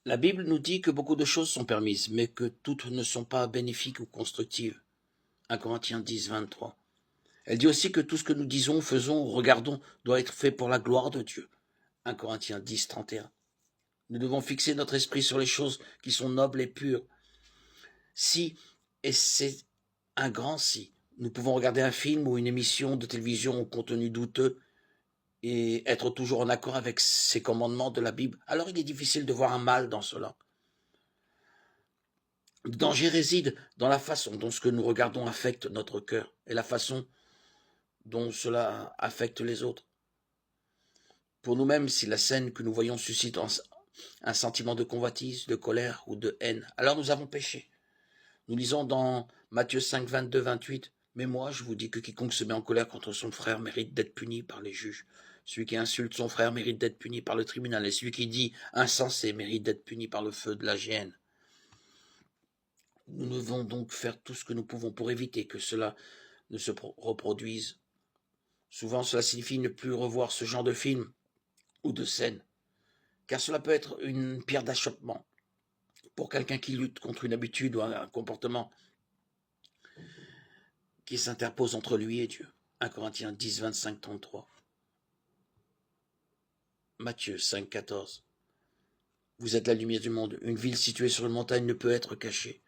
La Bible nous dit que beaucoup de choses sont permises, mais que toutes ne sont pas bénéfiques ou constructives. 1 Corinthiens 10, 23. Elle dit aussi que tout ce que nous disons, faisons, regardons doit être fait pour la gloire de Dieu. 1 Corinthiens 10, 31. Nous devons fixer notre esprit sur les choses qui sont nobles et pures. Si, et c'est un grand si, nous pouvons regarder un film ou une émission de télévision au contenu douteux et être toujours en accord avec ces commandements de la Bible, alors il est difficile de voir un mal dans cela. Le danger réside dans la façon dont ce que nous regardons affecte notre cœur et la façon dont cela affecte les autres. Pour nous-mêmes, si la scène que nous voyons suscite un sentiment de convoitise, de colère ou de haine, alors nous avons péché. Nous lisons dans Matthieu 5, 22, 28, « Mais moi, je vous dis que quiconque se met en colère contre son frère mérite d'être puni par les juges. Celui qui insulte son frère mérite d'être puni par le tribunal, et celui qui dit insensé mérite d'être puni par le feu de la géhenne. » Nous devons donc faire tout ce que nous pouvons pour éviter que cela ne se reproduise. Souvent, cela signifie ne plus revoir ce genre de film ou de scène, car cela peut être une pierre d'achoppement pour quelqu'un qui lutte contre une habitude ou un comportement qui s'interpose entre lui et Dieu. 1 Corinthiens 10, 25, 33. Matthieu 5, 14. Vous êtes la lumière du monde. Une ville située sur une montagne ne peut être cachée.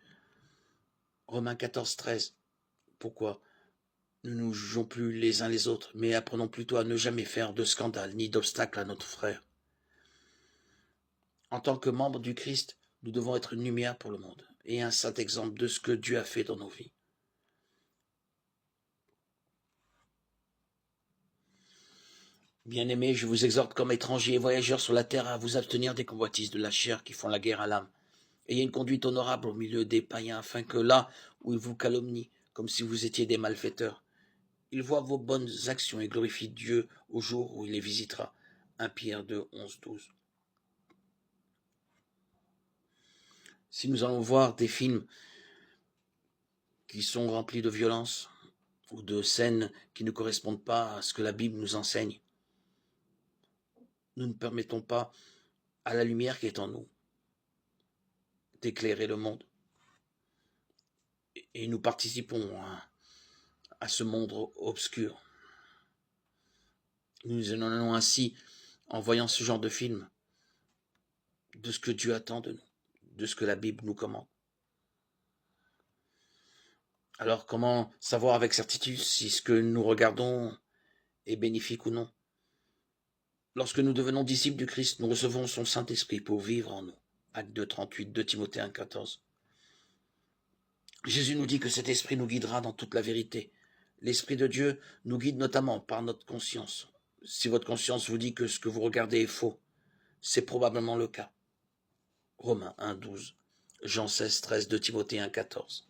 Romains 14, 13. Pourquoi ne nous jugeons plus les uns les autres, mais apprenons plutôt à ne jamais faire de scandale ni d'obstacle à notre frère. En tant que membres du Christ, nous devons être une lumière pour le monde et un saint exemple de ce que Dieu a fait dans nos vies. Bien-aimés, je vous exhorte comme étrangers et voyageurs sur la terre à vous abstenir des convoitises de la chair qui font la guerre à l'âme. Ayez une conduite honorable au milieu des païens, afin que là où ils vous calomnient, comme si vous étiez des malfaiteurs, ils voient vos bonnes actions et glorifient Dieu au jour où il les visitera. 1 Pierre 2, 11, 12. Si nous allons voir des films qui sont remplis de violence ou de scènes qui ne correspondent pas à ce que la Bible nous enseigne, nous ne permettons pas à la lumière qui est en nous d'éclairer le monde. Et nous participons à ce monde obscur. Nous en allons ainsi, en voyant ce genre de film, de ce que Dieu attend de nous, de ce que la Bible nous commande. Alors comment savoir avec certitude si ce que nous regardons est bénéfique ou non? Lorsque nous devenons disciples du Christ, nous recevons son Saint-Esprit pour vivre en nous. Acte 2, 38, 2 Timothée 1, 14. Jésus nous dit que cet esprit nous guidera dans toute la vérité. L'Esprit de Dieu nous guide notamment par notre conscience. Si votre conscience vous dit que ce que vous regardez est faux, c'est probablement le cas. Romains 1, 12, Jean 16, 13, 2 Timothée 1, 14.